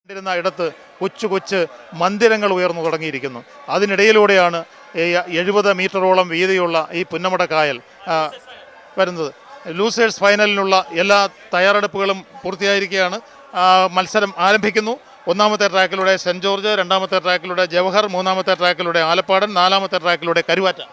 ിരുന്ന ഇടത്ത് കൊച്ചു കൊച്ചു മന്ദിരങ്ങൾ ഉയർന്നു തുടങ്ങിയിരിക്കുന്നു. അതിനിടയിലൂടെയാണ് 70 മീറ്ററോളം വീതിയുള്ള ഈ പുന്നമടക്കായൽ വരുന്നത്. ലൂസേഴ്സ് ഫൈനലിനുള്ള എല്ലാ തയ്യാറെടുപ്പുകളും പൂർത്തിയായിരിക്കുകയാണ്. മത്സരം ആരംഭിക്കുന്നു. ഒന്നാമത്തെ ട്രാക്കിലൂടെ സെൻറ് ജോർജ്, രണ്ടാമത്തെ ട്രാക്കിലൂടെ ജവഹർ, മൂന്നാമത്തെ ട്രാക്കിലൂടെ ആലപ്പാടൻ, നാലാമത്തെ ട്രാക്കിലൂടെ കരുവാറ്റ.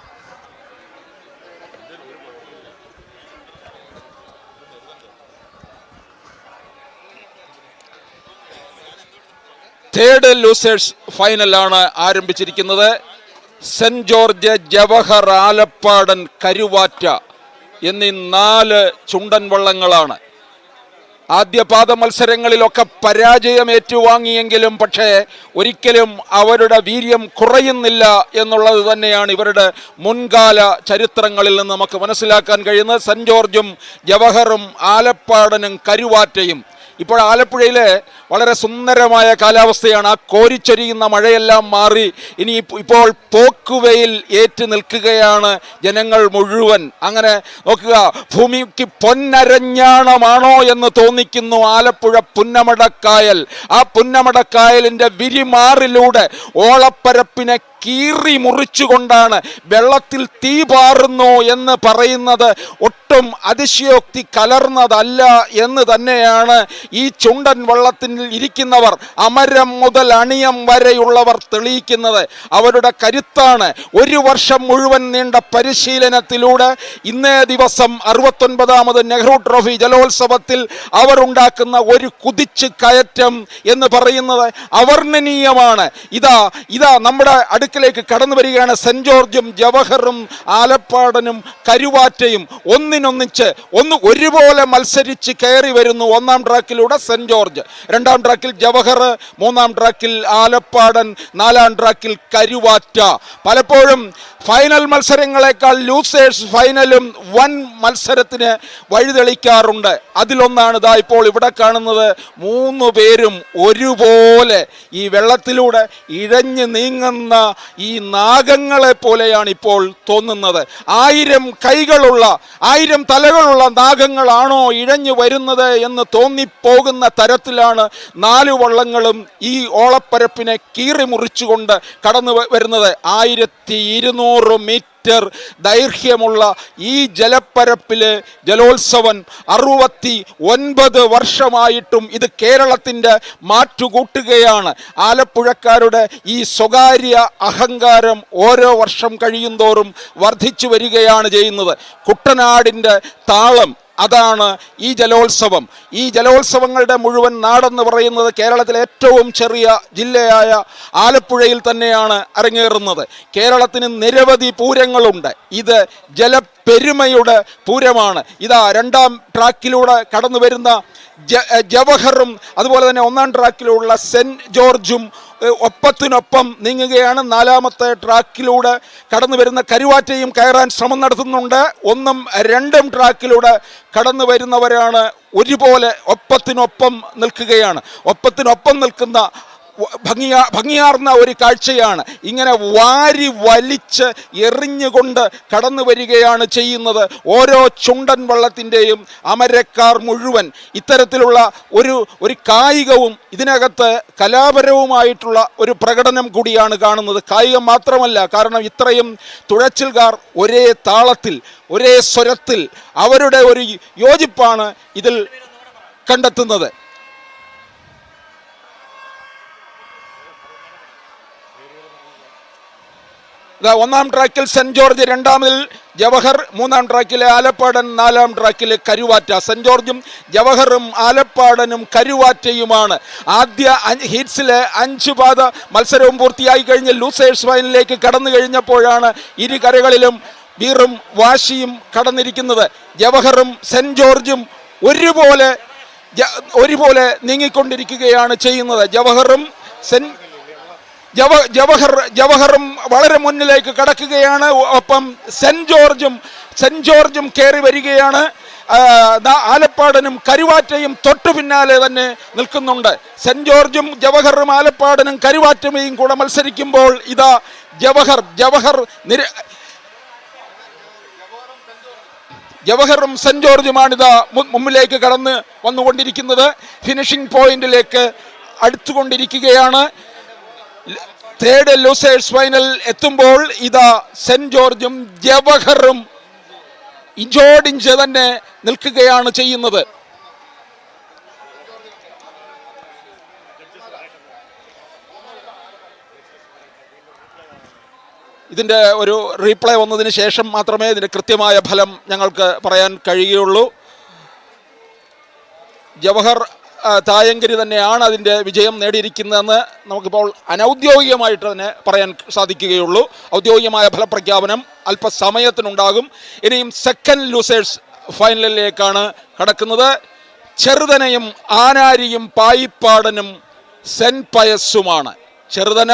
തേർഡ് ലൂസേഴ്സ് ഫൈനലാണ് ആരംഭിച്ചിരിക്കുന്നത്. സെന്റ് ജോർജ്, ജവഹർ, ആലപ്പാടൻ, കരുവാറ്റ എന്നീ 4 ചുണ്ടൻ വള്ളങ്ങളാണ്. ആദ്യപാദ മത്സരങ്ങളിലൊക്കെ പരാജയം ഏറ്റുവാങ്ങിയെങ്കിലും പക്ഷേ ഒരിക്കലും അവരുടെ വീര്യം കുറയുന്നില്ല എന്നുള്ളത് തന്നെയാണ് ഇവരുടെ മുൻകാല ചരിത്രങ്ങളിൽ നിന്ന് നമുക്ക് മനസ്സിലാക്കാൻ കഴിയുന്നത്. സെന്റ് ജോർജും ജവഹറും ആലപ്പാടനും കരുവാറ്റയും. ഇപ്പോൾ ആലപ്പുഴയിലെ വളരെ സുന്ദരമായ കാലാവസ്ഥയാണ്. ആ കോരിച്ചൊരിയുന്ന മഴയെല്ലാം മാറി ഇപ്പോൾ പോക്കുവെയിൽ ഏറ്റു നിൽക്കുകയാണ് ജനങ്ങൾ മുഴുവൻ. അങ്ങനെ നോക്കുക, ഭൂമിക്ക് പൊന്നരഞ്ഞാണമാണോ എന്ന് തോന്നിക്കുന്നു ആലപ്പുഴ പുന്നമടക്കായൽ. ആ പുന്നമടക്കായലിൻ്റെ വിരിമാറിലൂടെ ഓളപ്പരപ്പിനെ കീറി മുറിച്ചുകൊണ്ടാണ് വെള്ളത്തിൽ തീ പാറുന്നു എന്ന് പറയുന്നത് ഒട്ടും അതിശയോക്തി കലർന്നതല്ല എന്ന് തന്നെയാണ് ഈ ചുണ്ടൻ വള്ളത്തിൽ ഇരിക്കുന്നവർ, അമരം മുതൽ അണിയം വരെയുള്ളവർ തെളിയിക്കുന്നത്. അവരുടെ കരുത്താണ്. 1 വർഷം മുഴുവൻ നീണ്ട പരിശീലനത്തിലൂടെ ഇന്നേ ദിവസം 69ാമത് നെഹ്റു ട്രോഫി ജലോത്സവത്തിൽ അവർ ഉണ്ടാക്കുന്ന ഒരു കുതിച്ചു കയറ്റം എന്ന് പറയുന്നത് അവർണ്ണനീയമാണ്. ഇതാ നമ്മുടെ അടുക്കിലേക്ക് കടന്നു വരികയാണ് സെന്റ് ജോർജും ജവഹറും ആലപ്പാടനും കരുവാറ്റയും. ഒന്നിനൊന്നിച്ച് ഒരുപോലെ മത്സരിച്ച് കയറി വരുന്നു. 1-ാം ട്രാക്കിലൂടെ സെന്റ് ജോർജ്, 2-ാം ട്രാക്കിൽ ജവഹർ, 3-ാം ട്രാക്കിൽ ആലപ്പാടൻ, 4-ാം ട്രാക്കിൽ കരുവാറ്റ. പലപ്പോഴും ഫൈനൽ മത്സരങ്ങളെക്കാൾ ലൂസേഴ്സ് ഫൈനലും വൻ മത്സരത്തിന് വഴിതെളിക്കാറുണ്ട്. അതിലൊന്നാണ് ഇതാ ഇപ്പോൾ ഇവിടെ കാണുന്നത്. 3 പേരും ഒരുപോലെ ഈ വെള്ളത്തിലൂടെ ഇഴഞ്ഞു നീങ്ങുന്ന ഈ നാഗങ്ങളെ പോലെയാണ് ഇപ്പോൾ തോന്നുന്നത്. 1000 കൈകളുള്ള 1000 തലകളുള്ള നാഗങ്ങളാണോ ഇഴഞ്ഞു വരുന്നത് എന്ന് തോന്നിപ്പോകുന്ന തരത്തിലാണ് 4 വള്ളങ്ങളും ഈ ഓളപ്പരപ്പിനെ കീറി മുറിച്ചുകൊണ്ട് കടന്നു വരുന്നത്. 1200 മീറ്റർ ദൈർഘ്യമുള്ള ഈ ജലപ്പരപ്പിലെ ജലോത്സവം 69 വർഷമായിട്ടും ഇത് കേരളത്തിൻ്റെ മാറ്റുകൂട്ടുകയാണ്. ആലപ്പുഴക്കാരുടെ ഈ സ്വകാര്യ അഹങ്കാരം ഓരോ വർഷം കഴിയുന്തോറും വർദ്ധിച്ചു വരികയാണ് ചെയ്യുന്നത്. കുട്ടനാടിൻ്റെ താളം അതാണ് ഈ ജലോത്സവം. ഈ ജലോത്സവങ്ങളുടെ മുഴുവൻ നാടെന്ന് പറയുന്നത് കേരളത്തിലെ ഏറ്റവും ചെറിയ ജില്ലയായ ആലപ്പുഴയിൽ തന്നെയാണ് അരങ്ങേറുന്നത്. കേരളത്തിന് നിരവധി പൂരങ്ങളുണ്ട്. ഇത് ജലപ്പെരുമയുടെ പൂരമാണ്. ഇതാ 2-ാം ട്രാക്കിലൂടെ കടന്നു വരുന്ന ജവഹറും അതുപോലെ തന്നെ 1-ാം ട്രാക്കിലുള്ള സെന്റ് ജോർജും ഒപ്പത്തിനൊപ്പം നീങ്ങുകയാണ്. 4-ാമത്തെ ട്രാക്കിലൂടെ കടന്നു വരുന്ന കരുവാറ്റയും കയറാൻ ശ്രമം നടത്തുന്നുണ്ട്. 1-ഉം 2-ഉം ട്രാക്കിലൂടെ കടന്നു വരുന്നവരാണ് ഒരുപോലെ ഒപ്പത്തിനൊപ്പം നിൽക്കുകയാണ്. ഒപ്പത്തിനൊപ്പം നിൽക്കുന്ന ഭംഗിയാർന്ന ഒരു കാഴ്ചയാണ്. ഇങ്ങനെ വാരി വലിച്ച് എറിഞ്ഞുകൊണ്ട് കടന്നു വരികയാണ് ചെയ്യുന്നത് ഓരോ ചുണ്ടൻ വള്ളത്തിൻ്റെയും അമരക്കാർ മുഴുവൻ. ഇത്തരത്തിലുള്ള ഒരു കായികവും ഇതിനകത്ത് കലാപരവുമായിട്ടുള്ള ഒരു പ്രകടനം കൂടിയാണ് കാണുന്നത്. കായികം മാത്രമല്ല, കാരണം ഇത്രയും തുഴച്ചിൽക്കാർ ഒരേ താളത്തിൽ ഒരേ സ്വരത്തിൽ അവരുടെ ഒരു യോജിപ്പാണ് ഇതിൽ കണ്ടെത്തുന്നത്. 1-ാം ട്രാക്കിൽ സെന്റ് ജോർജ്, 2-ാമതിൽ ജവഹർ, 3-ാം ട്രാക്കിലെ ആലപ്പാടൻ, 4-ാം ട്രാക്കിലെ കരുവാറ്റ. സെന്റ് ജോർജും ജവഹറും ആലപ്പാടനും കരുവാറ്റയുമാണ് ആദ്യ ഹീറ്റ്സിലെ 5 പാദ മത്സരവും പൂർത്തിയായി കഴിഞ്ഞ് ലൂസേഴ്സ് ഫൈനലിലേക്ക് കടന്നു കഴിഞ്ഞപ്പോഴാണ് ഇരു കരകളിലും വീറും വാശിയും കടന്നിരിക്കുന്നത്. ജവഹറും സെന്റ് ജോർജും ഒരുപോലെ നീങ്ങിക്കൊണ്ടിരിക്കുകയാണ് ചെയ്യുന്നത്. ജവഹറും വളരെ മുന്നിലേക്ക് കടക്കുകയാണ്. ഒപ്പം സെന്റ് ജോർജും കയറി വരികയാണ്. ആലപ്പാടനും കരുവാറ്റയും തൊട്ടു പിന്നാലെ തന്നെ നിൽക്കുന്നുണ്ട്. സെന്റ് ജോർജും ജവഹറും ആലപ്പാടനും കരുവാറ്റയും കൂടെ മത്സരിക്കുമ്പോൾ ഇതാ ജവഹറും സെന്റ് ജോർജുമാണിതാ മുമ്പിലേക്ക് കടന്ന് വന്നുകൊണ്ടിരിക്കുന്നത്. ഫിനിഷിംഗ് പോയിന്റിലേക്ക് അടുത്തുകൊണ്ടിരിക്കുകയാണ്. തേർഡ് ലൂസേഴ്സ് ഫൈനൽ എത്തുമ്പോൾ ഇതാ സെന്റ് ജോർജും ജവഹറും ഇഞ്ചോടിഞ്ച് തന്നെ നിൽക്കുകയാണ് ചെയ്യുന്നത്. ഇതിൻ്റെ ഒരു റീപ്ലേ വന്നതിന് ശേഷം മാത്രമേ ഇതിൻ്റെ കൃത്യമായ ഫലം ഞങ്ങൾക്ക് പറയാൻ കഴിയുകയുള്ളൂ. ജവഹർ തായങ്കരി തന്നെയാണ് അതിൻ്റെ വിജയം നേടിയിരിക്കുന്നതെന്ന് നമുക്കിപ്പോൾ അനൗദ്യോഗികമായിട്ട് തന്നെ പറയാൻ സാധിക്കുകയുള്ളൂ. ഔദ്യോഗികമായ ഫലപ്രഖ്യാപനം അല്പസമയത്തിനുണ്ടാകും. ഇനിയും സെക്കൻഡ് ലൂസേഴ്സ് ഫൈനലിലേക്കാണ് കടക്കുന്നത്. ചെറുതനയും ആനാരിയും പായിപ്പാടനും സെൻറ്റ് പയസുമാണ്. Cheruthana,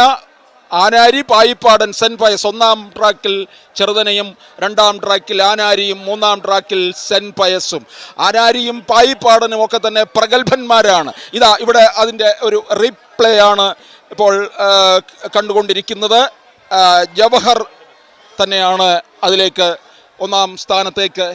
Anari, Payippadan, St Pius. ഒന്നാം ട്രാക്കിൽ ചെറുതനയും, രണ്ടാം ട്രാക്കിൽ ആനാരിയും, മൂന്നാം ട്രാക്കിൽ സെൻറ്റ് പയസും. ആനാരിയും പായിപ്പാടനും ഒക്കെ തന്നെ പ്രഗത്ഭന്മാരാണ്. ഇതാ ഇവിടെ അതിൻ്റെ ഒരു റീപ്ലേ ആണ് ഇപ്പോൾ കണ്ടുകൊണ്ടിരിക്കുന്നത്. ജവഹർ തന്നെയാണ് അതിലേക്ക് ഒന്നാം സ്ഥാനത്തേക്ക്